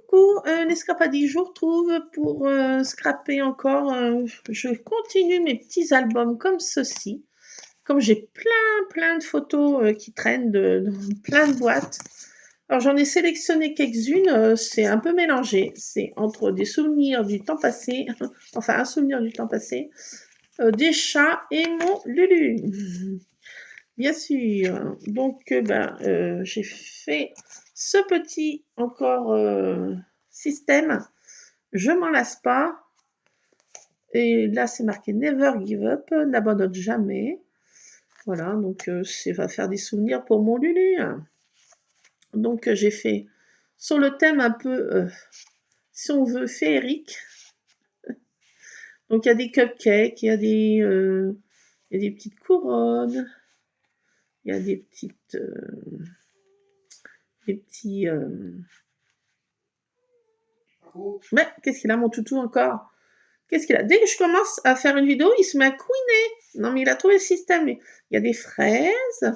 coucou, l'Escapadi, je vous retrouve pour scraper encore. Je continue mes petits albums comme ceci. Comme j'ai plein de photos qui traînent dans plein de boîtes. Alors j'en ai sélectionné quelques-unes, c'est un peu mélangé. C'est entre des souvenirs du temps passé, enfin un souvenir du temps passé, des chats et mon Lulu. Bien sûr. Donc j'ai fait ce petit encore système. Je m'en lasse pas. Et là, c'est marqué Never give up, n'abandonne jamais. Voilà, donc ça va faire des souvenirs pour mon Lulu. Donc j'ai fait sur le thème un peu, si on veut, féerique. Donc il y a des cupcakes, il y a des petites couronnes, il y a des petites, des petits. Mais qu'est-ce qu'il a, mon toutou, encore? Qu'est-ce qu'il a? Dès que je commence à faire une vidéo, il se met à couiner. Non, mais il a trouvé le système. Il y a des fraises,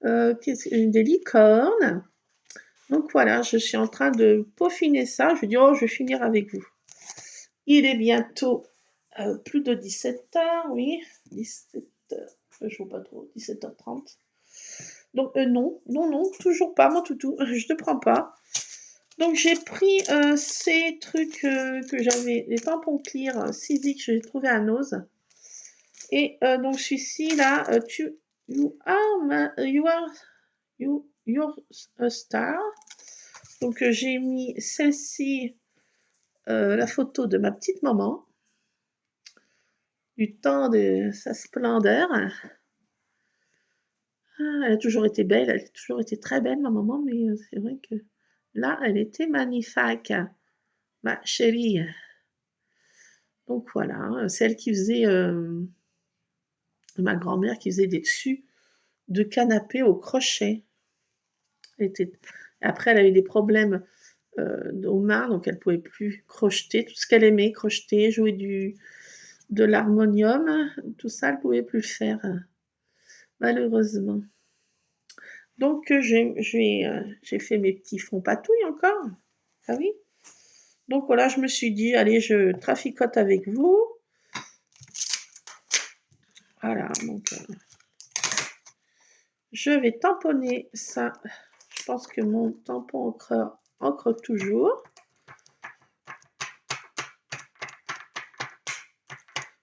des licornes. Donc voilà, je suis en train de peaufiner ça. Je dis, oh, je vais finir avec vous. Il est bientôt plus de 17h, oui. 17h, je vois pas trop, 17h30. Donc non, toujours pas, mon toutou. Je te prends pas. Donc j'ai pris ces trucs que j'avais, les tampons clear Sizi que j'ai trouvé à Nose. Et donc celui-ci là, you're a star. Donc j'ai mis celle-ci, la photo de ma petite maman, du temps de sa splendeur. Ah, elle a toujours été belle, elle a toujours été très belle, ma maman, mais c'est vrai que là, elle était magnifique, ma chérie. Donc voilà, celle qui faisait, ma grand-mère qui faisait des dessus de canapé au crochet. Après, elle avait des problèmes aux mains, donc elle ne pouvait plus crocheter. Tout ce qu'elle aimait, crocheter, jouer de l'harmonium, tout ça, elle ne pouvait plus faire, malheureusement. Donc, j'ai fait mes petits fonds patouilles encore. Ah oui. Donc voilà, je me suis dit, allez, je traficote avec vous. Voilà, donc je vais tamponner ça. Je pense que mon tampon encre toujours.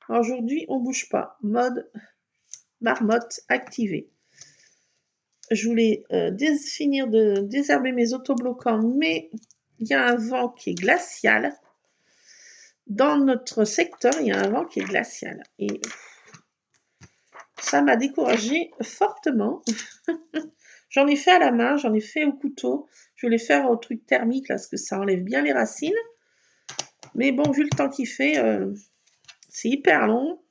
Aujourd'hui, on bouge pas. Mode marmotte activé. Je voulais finir de désherber mes autobloquants, mais il y a un vent qui est glacial. Dans notre secteur, il y a un vent qui est glacial. Et ça m'a découragée fortement. J'en ai fait à la main, j'en ai fait au couteau. Je voulais faire au truc thermique, là, parce que ça enlève bien les racines. Mais bon, vu le temps qu'il fait, c'est hyper long.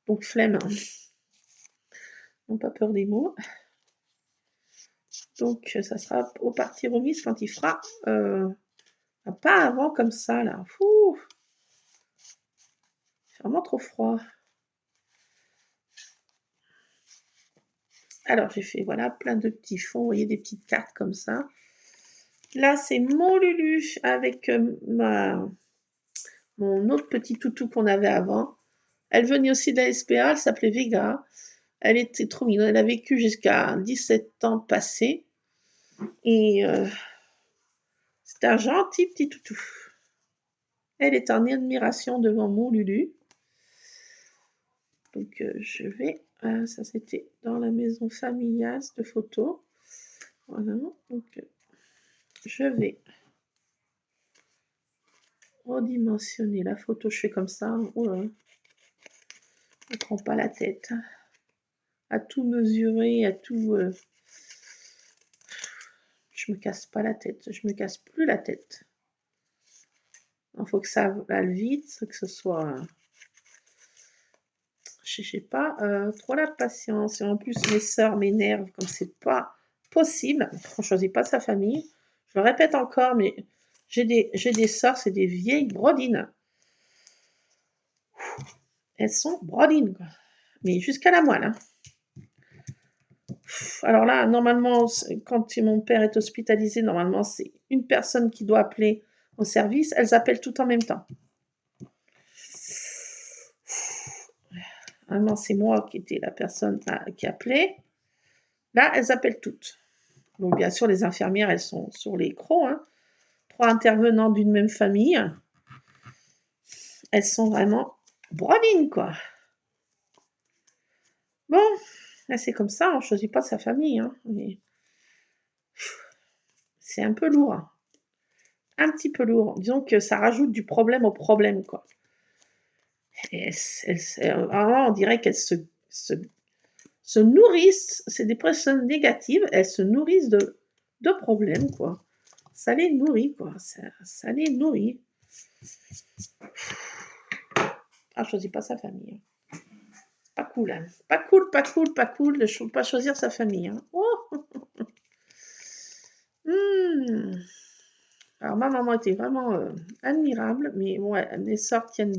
Donc, flemme. Non, pas peur des mots. Donc, ça sera au parti remise quand il fera pas avant comme ça, là. Fou. C'est vraiment trop froid. Alors, j'ai fait, voilà, plein de petits fonds. Vous voyez, des petites cartes comme ça. Là, c'est mon Lulu avec mon autre petit toutou qu'on avait avant. Elle venait aussi de la SPA, elle s'appelait Vega. Elle était trop mignonne. Elle a vécu jusqu'à 17 ans passés. Et c'était un gentil petit toutou. Elle est en admiration devant mon Lulu. Donc je vais... ça c'était dans la maison familiale, cette photo. Voilà. Donc je vais redimensionner la photo. Je fais comme ça. Oh là. Je ne prends pas la tête. À tout mesurer, à tout... je me casse pas la tête. Je me casse plus la tête. Il faut que ça aille vite, que ce soit... je sais pas, trop la patience. Et en plus, mes sœurs m'énervent comme c'est pas possible. On choisit pas sa famille. Je le répète encore, mais j'ai des sœurs, c'est des vieilles brodines. Elles sont brodines, quoi. Mais jusqu'à la moelle, hein. Alors là, normalement, quand mon père est hospitalisé, normalement, c'est une personne qui doit appeler au service. Elles appellent toutes en même temps. Normalement, c'est moi qui étais la personne qui appelait. Là, elles appellent toutes. Donc, bien sûr, les infirmières, elles sont sur les crocs. Hein. 3 intervenants d'une même famille. Elles sont vraiment brodines, quoi. Bon, là, c'est comme ça, on ne choisit pas sa famille. Hein, mais c'est un peu lourd. Hein. Un petit peu lourd. Disons que ça rajoute du problème au problème, quoi. Et vraiment, on dirait qu'elles se nourrissent, c'est des personnes négatives, elles se nourrissent de problèmes, quoi. Ça les nourrit, quoi. Ça les nourrit. Ah, choisit pas sa famille. Hein. Pas cool, hein. Pas cool, pas cool, pas cool de pas choisir sa famille. Hein. Oh Alors, ma maman était vraiment admirable, mais ouais, les sorts tiennent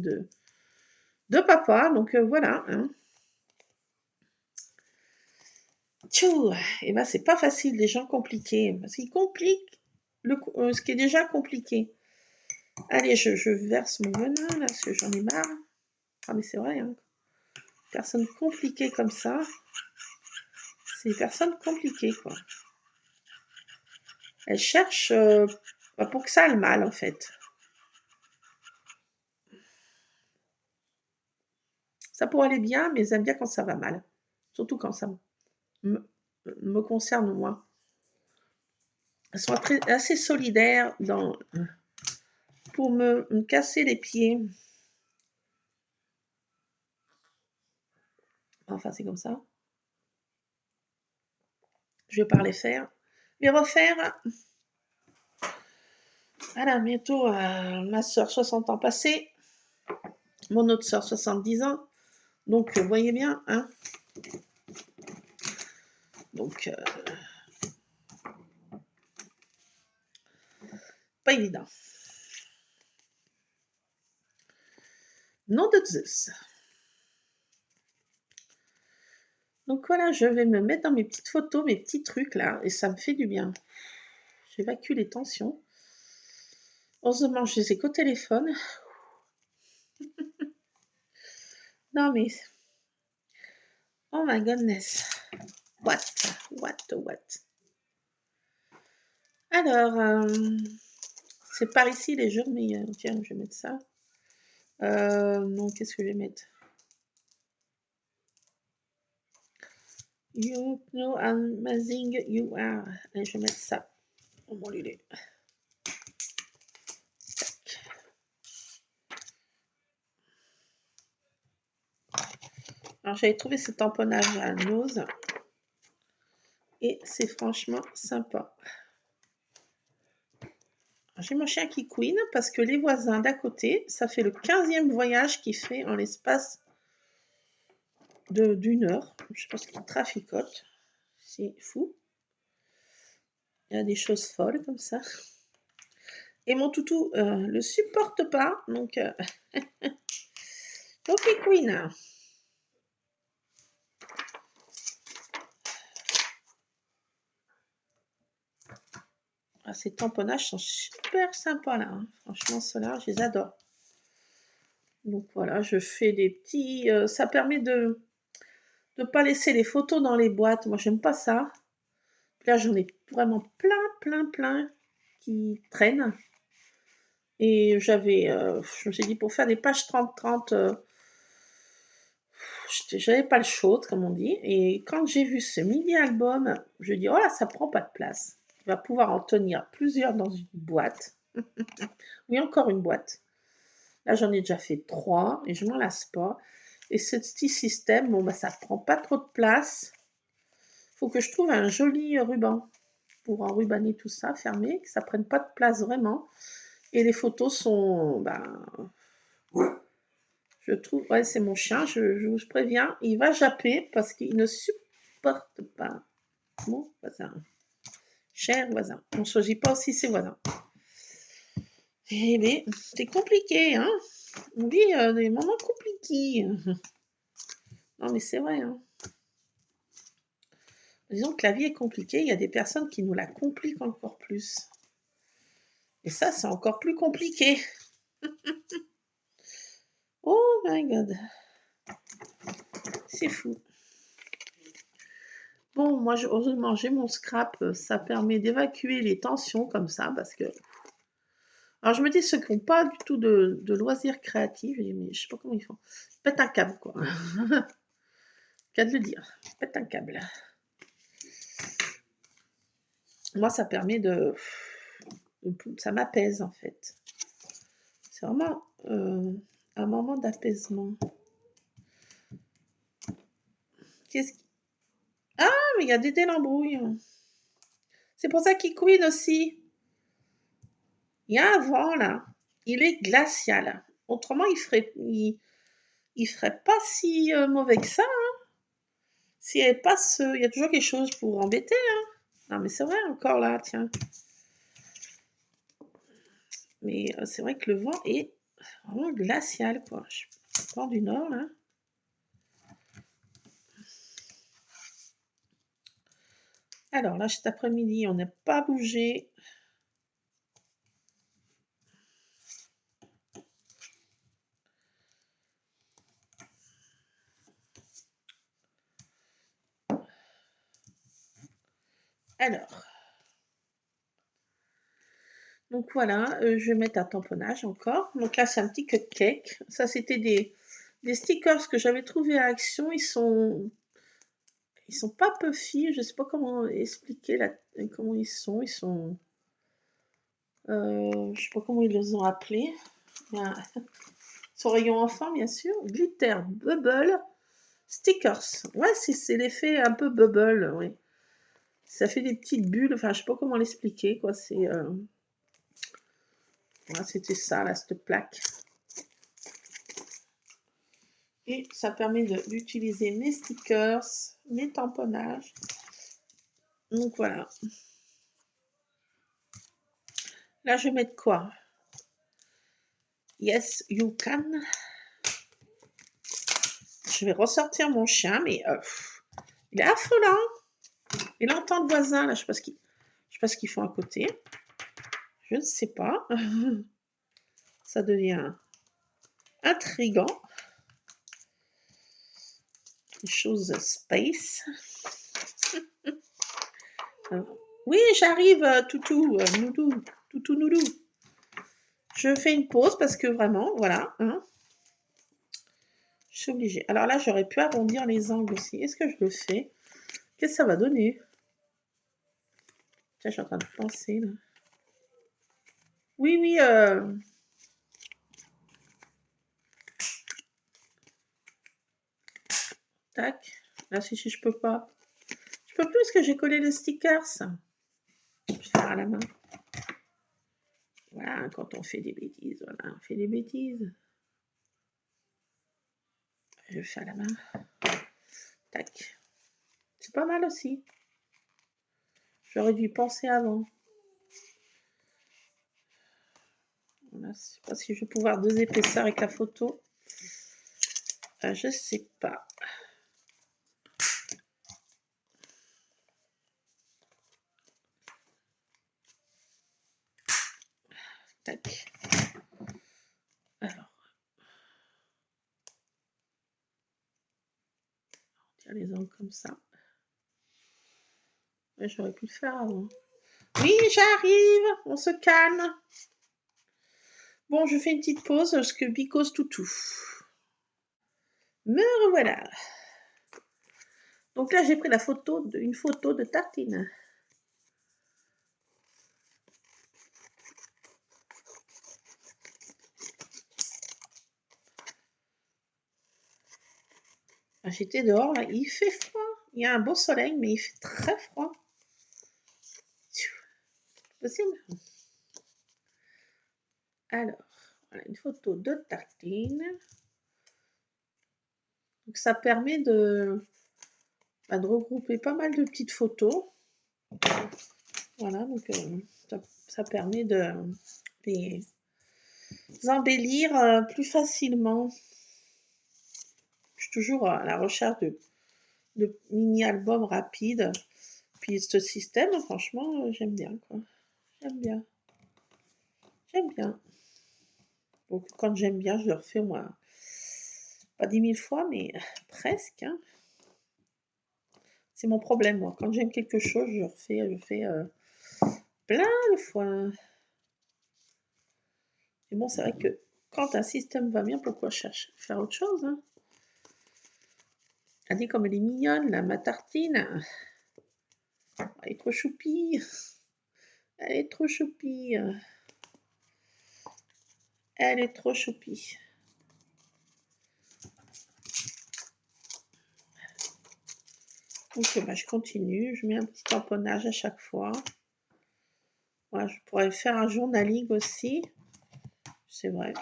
de papa, donc voilà. Hein. Tchou, et ben c'est pas facile, les gens compliqués, parce qu'ils compliquent ce qui est déjà compliqué. Allez, je verse mon venin là, parce que j'en ai marre. Ah mais c'est vrai, hein. Personnes compliquées comme ça, c'est des personnes compliquées quoi. Elles cherchent pour que ça aille mal en fait. Ça pourrait aller bien, mais elles aiment bien quand ça va mal. Surtout quand ça me concerne moi. Elles sont assez solidaires pour me casser les pieds. Enfin, c'est comme ça. Je vais pas les faire. Les refaire. Voilà, bientôt ma soeur 60 ans passés. Mon autre soeur 70 ans. Donc, vous voyez bien, hein. Donc, pas évident. Nom de Zeus. Donc voilà, je vais me mettre dans mes petites photos, mes petits trucs là, et ça me fait du bien. J'évacue les tensions. Heureusement, je les ai qu'au téléphone. Non mais, oh my goodness. What? Alors, c'est par ici les journées. Tiens, je vais mettre ça. Non, qu'est-ce que je vais mettre? You know how amazing you are. Allez, je vais mettre ça. Oh mon lulé. Alors, j'avais trouvé ce tamponnage à Nose. Et c'est franchement sympa. J'ai mon chien qui couine parce que les voisins d'à côté, ça fait le 15e voyage qu'il fait en l'espace d'une heure. Je pense qu'il traficote. C'est fou. Il y a des choses folles comme ça. Et mon toutou le supporte pas. Donc il couine. Ah, ces tamponnages sont super sympas là. Hein. Franchement, ceux-là, je les adore. Donc voilà, je fais des petits... ça permet de ne pas laisser les photos dans les boîtes. Moi, j'aime pas ça. Là, j'en ai vraiment plein qui traînent. Et je me suis dit, pour faire des pages 30-30, j'avais pas le chaud, comme on dit. Et quand j'ai vu ce mini-album, je dis, oh là, ça prend pas de place. Il va pouvoir en tenir plusieurs dans une boîte. Oui, encore une boîte. Là, j'en ai déjà fait 3 et je m'en lasse pas. Et ce petit système, bon, bah, ça prend pas trop de place. Il faut que je trouve un joli ruban pour enrubanner tout ça, fermer, que ça prenne pas de place vraiment. Et les photos sont, je trouve, ouais, c'est mon chien, je vous préviens, il va japper parce qu'il ne supporte pas. Mon voisin, cher voisin, on ne choisit pas aussi ses voisins. Eh bien, c'est compliqué, hein. On vit des moments compliqués. Non, mais c'est vrai, hein. Disons que la vie est compliquée, il y a des personnes qui nous la compliquent encore plus. Et ça, c'est encore plus compliqué. Oh my god. C'est fou. Bon, moi, heureusement, j'ai mon scrap. Ça permet d'évacuer les tensions comme ça, parce que... Alors, je me dis, ceux qui n'ont pas du tout de loisirs créatifs, je dis, mais je sais pas comment ils font. Pète un câble, quoi. Qu'à de le dire. Pète un câble. Moi, ça permet ça m'apaise, en fait. C'est vraiment un moment d'apaisement. Qu'est-ce qui... Ah, mais il y a des l'embrouille. C'est pour ça qu'il couine aussi. Il y a un vent, là. Il est glacial. Autrement, il ferait pas si mauvais que ça. Hein. Si elle passe, il y a toujours quelque chose pour embêter. Hein. Non, mais c'est vrai, encore là, tiens. Mais c'est vrai que le vent est vraiment glacial, quoi. Je pars du nord, là. Alors là, cet après-midi, on n'a pas bougé. Alors, donc voilà, je vais mettre un tamponnage encore. Donc là, c'est un petit cupcake. Ça, c'était des stickers que j'avais trouvés à Action. Ils sont pas puffy. Je sais pas comment expliquer comment ils sont. Ils sont, je sais pas comment ils les ont appelés. Sur rayon enfant, bien sûr. Glitter Bubble Stickers. Ouais, c'est l'effet un peu bubble, oui. Ça fait des petites bulles. Enfin, je sais pas comment l'expliquer, quoi. C'est voilà, c'était ça, là, cette plaque. Et ça permet d'utiliser mes stickers, mes tamponnages. Donc voilà. Là, je vais mettre quoi? Yes, you can. Je vais ressortir mon chien, mais il est affolant. Il entend le voisin, là, je ne sais pas ce qu'ils font à côté. Je ne sais pas. Ça devient intriguant. Une chose space. Oui, j'arrive, toutou, noudou, toutou, noudou. Je fais une pause parce que vraiment, voilà. Hein, je suis obligée. Alors là, j'aurais pu arrondir les angles aussi. Est-ce que je le fais? Qu'est-ce que ça va donner? Tiens, je suis en train de penser, là. Oui, oui. Tac. Là, si je peux pas. Je peux plus parce que j'ai collé les stickers. Je vais faire à la main. Voilà, quand on fait des bêtises. Voilà, on fait des bêtises. Je fais à la main. Tac. C'est pas mal aussi. J'aurais dû penser avant. Voilà, je ne sais pas si je vais pouvoir deux épaisseurs avec la photo. Je sais pas. Tac. Alors. On tire les angles comme ça. Ouais, j'aurais pu le faire avant. Oui, j'arrive. On se calme. Bon, je fais une petite pause parce que because toutou. Me revoilà. Donc là, j'ai pris une photo de tartine. J'étais dehors, là, il fait froid. Il y a un beau soleil, mais il fait très froid. Possible. Alors, voilà une photo de tartine. Donc ça permet de regrouper pas mal de petites photos. Voilà, donc ça permet de les embellir plus facilement. Je suis toujours à la recherche de mini-albums rapides. puis ce système, franchement, j'aime bien, quoi. J'aime bien. J'aime bien. Donc quand j'aime bien, je le refais moi. Pas 10 000 fois, mais presque, hein. C'est mon problème, moi. Quand j'aime quelque chose, je fais plein de fois. Mais bon, c'est vrai que quand un système va bien, pourquoi faire autre chose, hein? Elle dit comme elle est mignonne, là, ma tartine. Elle est trop choupie. Elle est trop choupie. Elle est trop choupie. Donc, bah, je continue. Je mets un petit tamponnage à chaque fois. Voilà, je pourrais faire un journaling aussi. C'est vrai.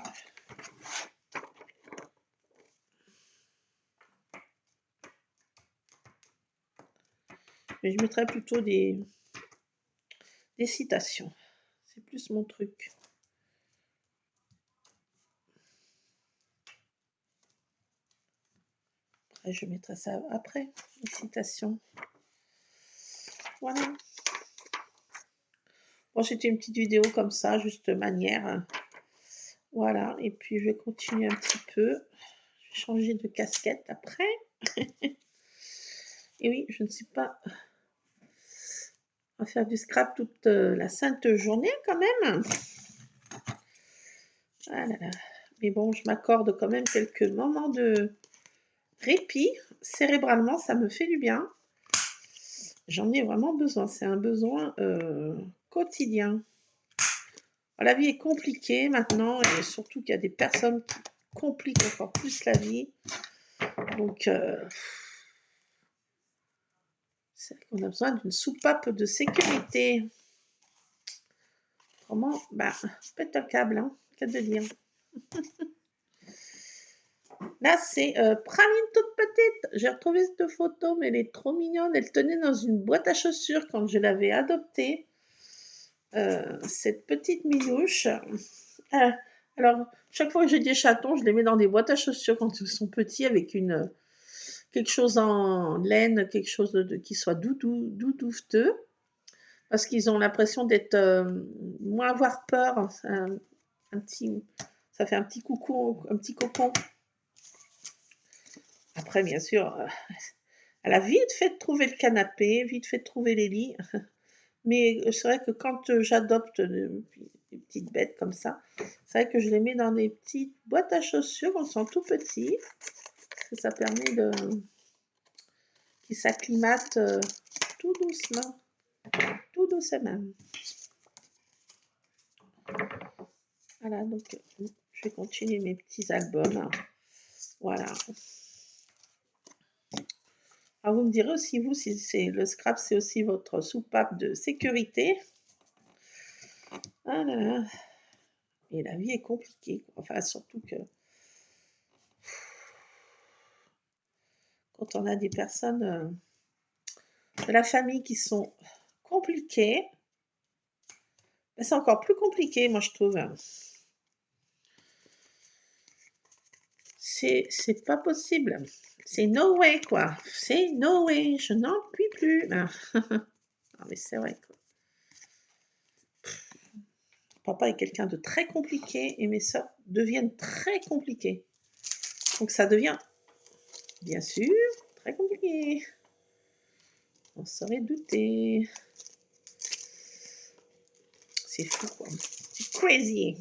Mais je mettrais plutôt des citations. C'est plus mon truc. Après, je mettrai ça après, les citations. Voilà. Bon, c'était une petite vidéo comme ça, juste manière. Voilà, et puis je vais continuer un petit peu. Je vais changer de casquette après. Et oui, je ne suis pas à faire du scrap toute la sainte journée quand même. Ah là là. Mais bon, je m'accorde quand même quelques moments de répit. Cérébralement, ça me fait du bien. J'en ai vraiment besoin. C'est un besoin quotidien. La vie est compliquée maintenant et surtout qu'il y a des personnes qui compliquent encore plus la vie. Donc, c'est vrai qu'on a besoin d'une soupape de sécurité. Comment? Bah, pète un câble, hein, qu'à de dire. Là, c'est Praline toute petite. J'ai retrouvé cette photo, mais elle est trop mignonne. Elle tenait dans une boîte à chaussures quand je l'avais adoptée. Cette petite minouche. Alors, chaque fois que j'ai des chatons, je les mets dans des boîtes à chaussures quand ils sont petits avec quelque chose en laine, quelque chose qui soit doudouteux, parce qu'ils ont l'impression d'être moins avoir peur. Ça fait un petit coucou, un petit cocon. Après, bien sûr, elle a vite fait de trouver le canapé, vite fait de trouver les lits. Mais c'est vrai que quand j'adopte des petites bêtes comme ça, c'est vrai que je les mets dans des petites boîtes à chaussures quand ils sont tout petits. Parce que ça permet qu'ils s'acclimatent tout doucement. Tout doucement. Voilà, donc je vais continuer mes petits albums. Voilà. Alors vous me direz aussi, vous, si c'est le scrap, c'est aussi votre soupape de sécurité. Ah là là. Et la vie est compliquée. Enfin, surtout que quand on a des personnes de la famille qui sont compliquées, ben, c'est encore plus compliqué, moi, je trouve. C'est pas possible. C'est no way, quoi. C'est no way. Je n'en puis plus. Ah, mais c'est vrai, quoi. Papa est quelqu'un de très compliqué et mes soeurs deviennent très compliquées. Donc ça devient, bien sûr, très compliqué. On saurait douter. C'est fou, quoi. C'est crazy.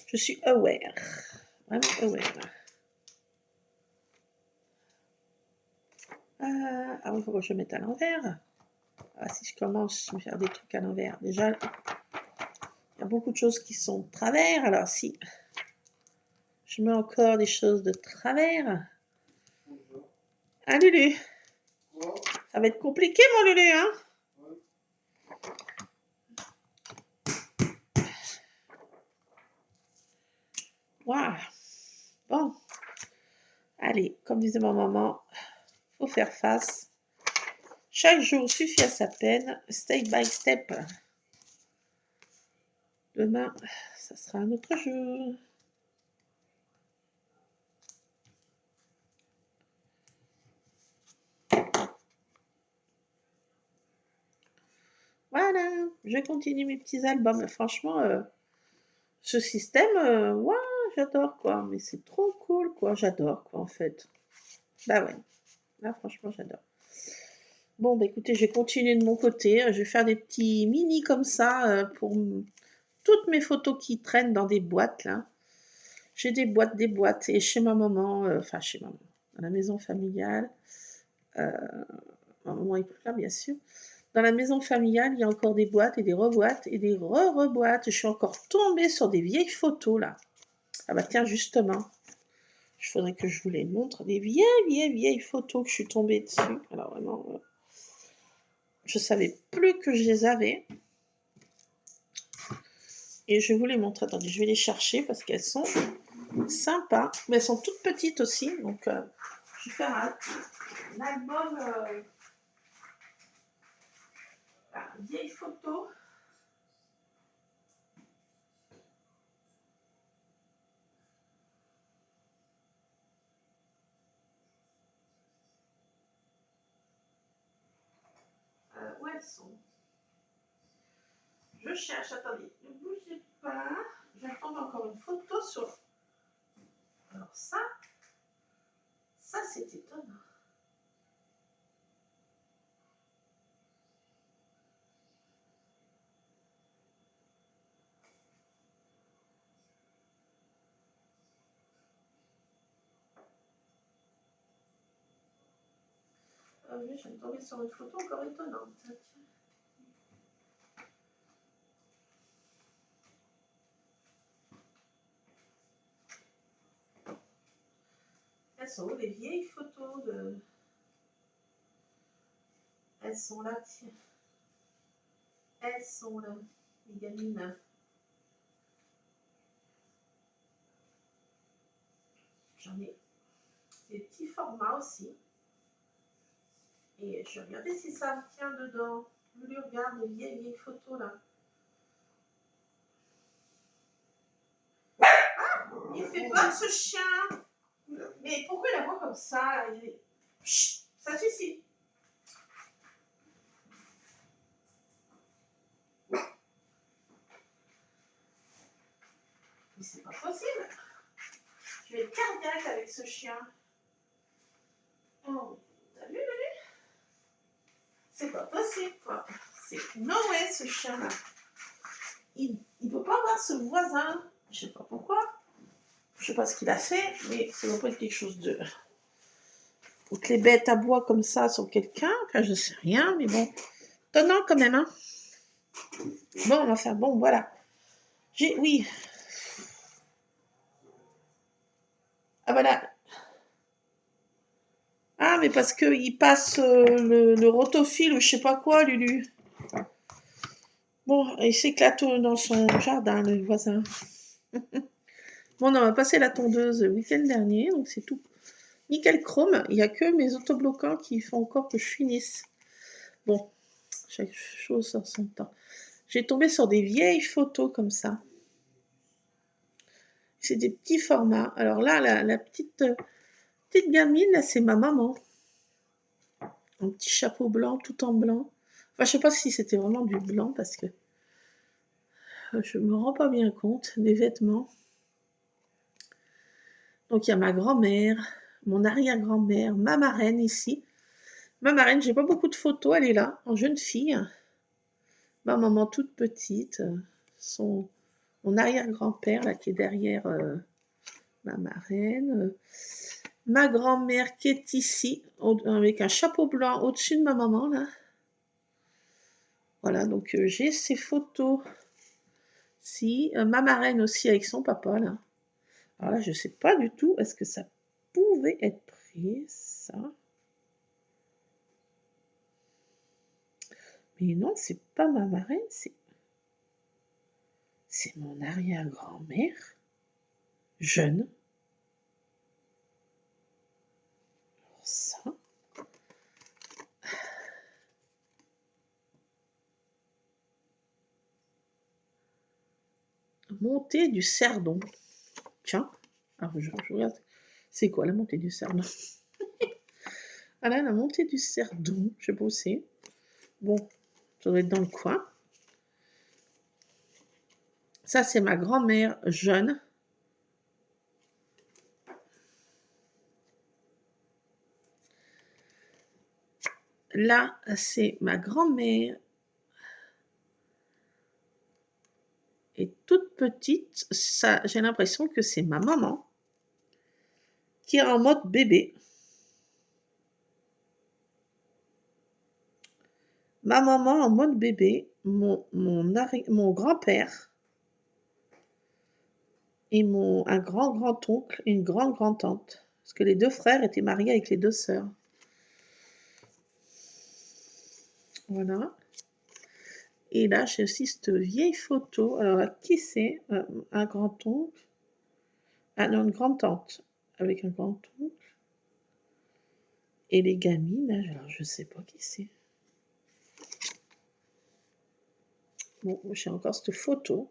Je suis aware. Vraiment aware. Ah oui, il faut que je mette à l'envers. Ah, si je commence à faire des trucs à l'envers, déjà, il y a beaucoup de choses qui sont de travers. Alors si je mets encore des choses de travers. Ah, Lulu, ça va être compliqué, mon Lulu, hein? Waouh. Bon. Allez, comme disait ma maman, faut faire face. Chaque jour suffit à sa peine, step by step. Demain, ça sera un autre jour. Voilà, je continue mes petits albums. Franchement, ce système, ouais, j'adore, quoi. Mais c'est trop cool, quoi. J'adore, quoi, en fait. Bah ouais, là, franchement, j'adore. Bon, bah écoutez, je vais continuer de mon côté. Je vais faire des petits mini comme ça pour toutes mes photos qui traînent dans des boîtes, là. J'ai des boîtes, des boîtes. Et chez ma maman, enfin chez maman, dans la maison familiale, ma maman est plus là, bien sûr. Dans la maison familiale, il y a encore des boîtes et des reboîtes et des re-reboîtes. Je suis encore tombée sur des vieilles photos, là. Ah bah tiens, justement, il faudrait que je vous les montre. Des vieilles photos que je suis tombée dessus. Alors vraiment, je savais plus que je les avais. Et je vais vous les montrer. Attendez, je vais les chercher parce qu'elles sont sympas. Mais elles sont toutes petites aussi. Donc, je vais faire un album vieilles photos. Où elles sont? Je cherche. Attendez, ne bougez pas. Je vais prendre encore une photo sur... Alors ça c'est étonnant. Oui, je vais tomber sur une photo encore étonnante. Elles sont où les vieilles photos de... Elles sont là, tiens. Elles sont là, les gamines. J'en ai des petits formats aussi. Et je vais regarder si ça me tient dedans. Je lui regarde les vieilles photos là. Ah, il fait peur ce chien. Mais pourquoi il aboie comme ça? Chut, ça suffit. Mais c'est pas possible. Je vais être cardiaque avec ce chien. Oh, t'as vu, Lulu? C'est pas possible, quoi. C'est no way, ce chien-là. Il peut pas voir ce voisin. Je sais pas pourquoi. Je sais pas ce qu'il a fait, mais ça doit pas être quelque chose de... Ou que les bêtes aboient comme ça sur quelqu'un. Enfin, je sais rien, mais bon. Étonnant quand même, hein. Bon, enfin, bon, voilà. Oui. Ah, voilà. Ah, mais parce qu'il passe le rotophile ou je sais pas quoi, Lulu. Bon, il s'éclate dans son jardin, le voisin. Bon, on a passé la tondeuse le week-end dernier, donc c'est tout nickel chrome. Il n'y a que mes autobloquants qui font encore que je finisse. Bon, chaque chose en son temps. J'ai tombé sur des vieilles photos comme ça. C'est des petits formats. Alors là, la petite gamine, là, c'est ma maman. Un petit chapeau blanc, tout en blanc. Enfin, je sais pas si c'était vraiment du blanc parce que je me rends pas bien compte des vêtements. Donc il y a ma grand-mère, mon arrière-grand-mère, ma marraine ici. Ma marraine, j'ai pas beaucoup de photos, elle est là, en jeune fille. Ma maman toute petite, mon arrière-grand-père là qui est derrière ma marraine. Ma grand-mère qui est ici, avec un chapeau blanc au-dessus de ma maman là. Voilà, donc j'ai ces photos. Si, ma marraine aussi avec son papa là. Alors là, je sais pas du tout, est-ce que ça pouvait être pris, ça? Mais non, c'est pas ma marraine, c'est mon arrière-grand-mère, jeune. Alors ça. Montée du Cerdon. Tiens, alors je regarde. C'est quoi la montée du Cerdon? Ah là, la montée du Cerdon, je sais pas où c'est. Bon, Ça doit être dans le coin. Ça, c'est ma grand-mère jeune. Là, c'est ma grand-mère. Et toute petite, ça, j'ai l'impression que c'est ma maman qui est en mode bébé. Ma maman en mode bébé, mon grand-père et un grand-grand-oncle et une grande-grand-tante. Parce que les deux frères étaient mariés avec les deux sœurs. Voilà. Et là, j'ai aussi cette vieille photo. Alors, qui c'est? Un grand-oncle. Ah non, une grand-tante. Avec un grand-oncle. Et les gamines, alors je ne sais pas qui c'est. Bon, j'ai encore cette photo.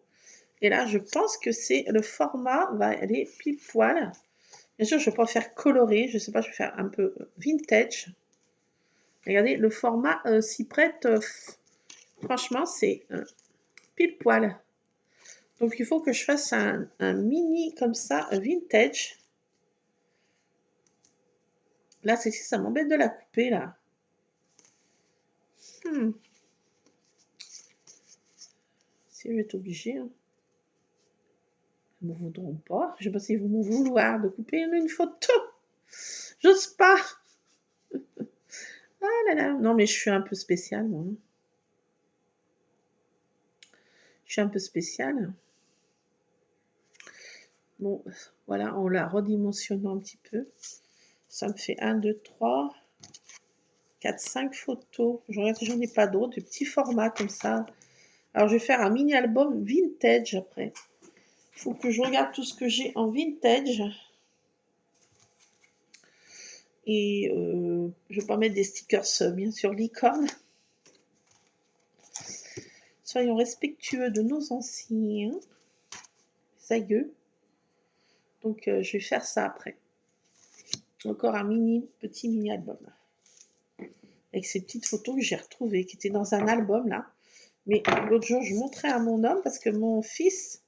Et là, je pense que c'est le format va aller pile poil. Bien sûr, je vais pas faire coloré. Je ne sais pas, je vais faire un peu vintage. Regardez, le format s'y prête. Franchement, c'est pile poil. Donc, il faut que je fasse un mini comme ça, vintage. Là, ça m'embête de la couper, là. Si je vais être obligée. Hein. Ils ne m'en voudront pas. Je ne sais pas s'ils vont m'en vouloir de couper une photo. J'ose pas. Ah là là. Non, mais je suis un peu spéciale, moi. Je suis un peu spéciale. Bon, voilà, en la redimensionnant un petit peu. Ça me fait 1, 2, 3, 4, 5 photos. J'en ai pas d'autres, des petits formats comme ça. Alors, je vais faire un mini-album vintage après. Il faut que je regarde tout ce que j'ai en vintage. Et je vais pas mettre des stickers, bien sûr, licorne. Soyons respectueux de nos anciens aïeux. Donc, je vais faire ça après. Encore un petit mini-album. Avec ces petites photos que j'ai retrouvées, qui étaient dans un album, là. Mais l'autre jour, je montrais à mon homme, parce que mon fils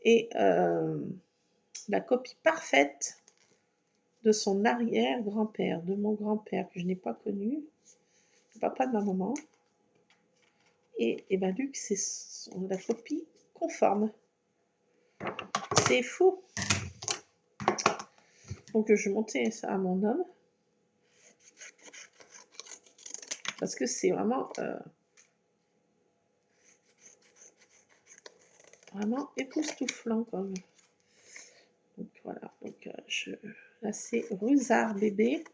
est la copie parfaite de son arrière-grand-père, de mon grand-père, que je n'ai pas connu, le papa de ma maman. Et ben Luc, c'est la copie conforme. C'est fou. Donc je montais ça à mon homme. Parce que c'est vraiment vraiment époustouflant comme. Donc voilà. Donc là c'est Rusard bébé.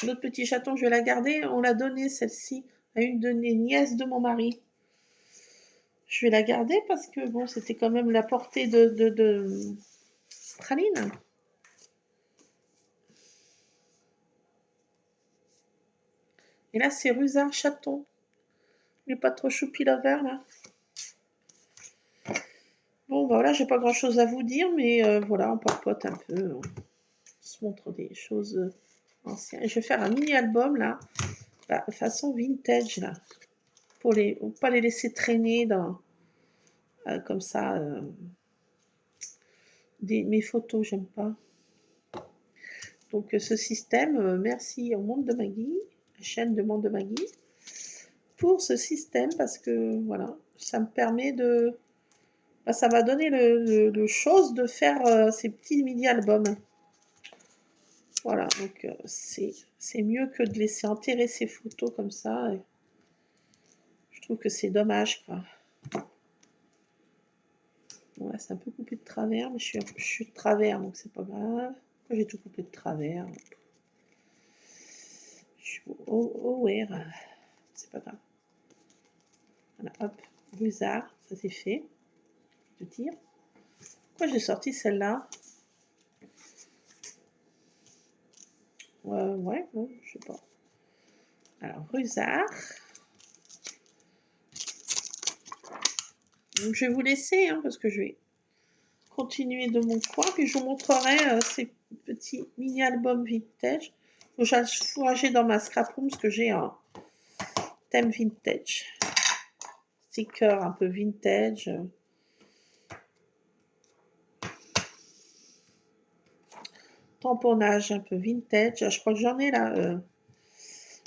Notre petit chaton, je vais la garder. On l'a donnée celle-ci à une de mes nièces de mon mari. Je vais la garder parce que bon, c'était quand même la portée de praline. Et là, c'est Rusard chaton. Il n'est pas trop choupi lover là. Bon, bah voilà, j'ai pas grand chose à vous dire, mais voilà, on papote un peu. On se montre des choses anciennes. Je vais faire un mini-album là, façon vintage là. Pour pas les laisser traîner dans. Comme ça. Mes photos, j'aime pas. Donc ce système, merci au Monde de Maggie, la chaîne de Monde de Maggie, pour ce système parce que voilà, ça me permet de. Ça m'a donné le chose de faire ces petits mini-albums. Voilà, donc c'est mieux que de laisser enterrer ces photos comme ça. Et je trouve que c'est dommage, quoi. Bon, là, c'est un peu coupé de travers, mais je suis de travers, donc c'est pas grave. J'ai tout coupé de travers. Je suis aware. C'est pas grave. Voilà, hop, Rusard, ça c'est fait. Je tire. Pourquoi j'ai sorti celle-là? Ouais, bon, je sais pas. Alors, Rusard. Donc, je vais vous laisser, hein, parce que je vais continuer de mon coin, puis je vous montrerai ces petits mini-albums vintage. Faut que j'aille fourrager dans ma scrap room, parce que j'ai thème vintage. Sticker un peu vintage. Tamponnage un peu vintage. Je crois que j'en ai là.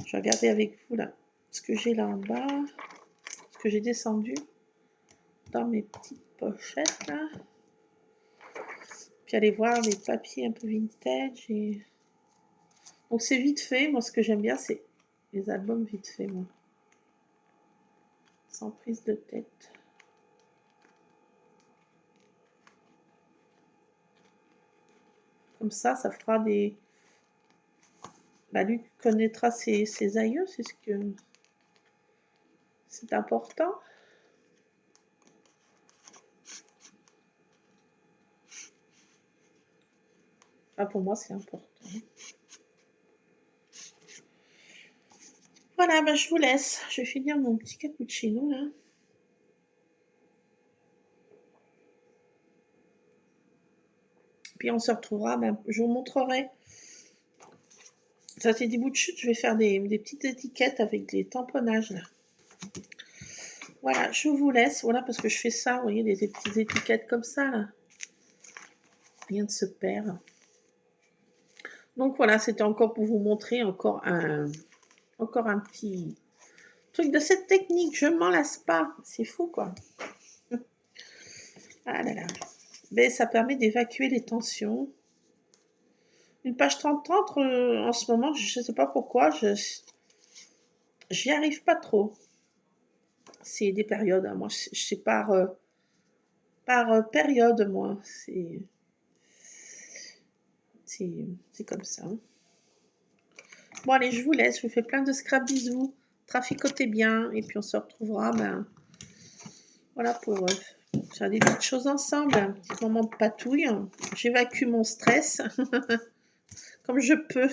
Je vais regarder avec vous là. Ce que j'ai là en bas. Ce que j'ai descendu dans mes petites pochettes là. Puis aller voir les papiers un peu vintage. Et... donc c'est vite fait. Moi ce que j'aime bien c'est les albums vite fait moi. Sans prise de tête. Comme ça fera des... bah, lui connaîtra ses aïeux, c'est ce que... c'est important. Ah, pour moi, c'est important. Voilà, bah, je vous laisse. Je vais finir mon petit cappuccino, là. Puis on se retrouvera, bah, je vous montrerai. Ça, c'est des bouts de chute. Je vais faire des petites étiquettes avec des tamponnages, là. Voilà, je vous laisse. Voilà, parce que je fais ça, vous voyez, des petites étiquettes comme ça, là. Rien ne se perd. Donc voilà, c'était encore pour vous montrer encore un petit truc de cette technique. Je m'en lasse pas. C'est fou, quoi. Ah là là. Mais ça permet d'évacuer les tensions. Une page 30-30, en ce moment, je ne sais pas pourquoi, j'y arrive pas trop. C'est des périodes, hein. Moi, je sais par période, moi. C'est comme ça. Bon, allez, je vous laisse. Je vous fais plein de scrap bisous. Traficotez bien. Et puis, on se retrouvera, ben, voilà, pour faire des petites choses ensemble. Un petit moment de patouille. J'évacue mon stress comme je peux.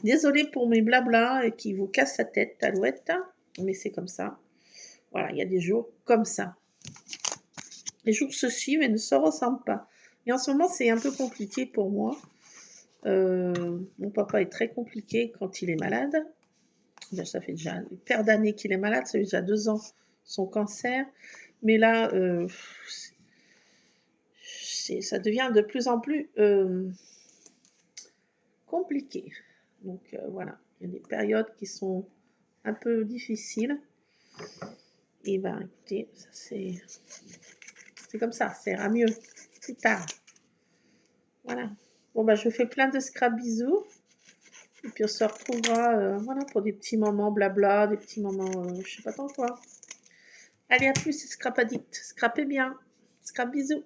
Désolée pour mes blablas qui vous cassent la tête, Alouette. Mais c'est comme ça. Voilà, il y a des jours comme ça. Les jours se suivent et ne se ressemblent pas. Et en ce moment, c'est un peu compliqué pour moi. Mon papa est très compliqué quand il est malade. Ça fait déjà une paire d'années qu'il est malade, ça fait déjà 2 ans son cancer. Mais là, ça devient de plus en plus compliqué. Donc voilà, il y a des périodes qui sont un peu difficiles. Et ben écoutez, c'est comme ça, ça ira mieux plus tard. Voilà. Bon, bah, je vous fais plein de scrap bisous. Et puis, on se retrouvera voilà, pour des petits moments blabla, des petits moments, je sais pas tant quoi. Allez, à plus, scrap addict. Scrapez bien. Scrap bisous.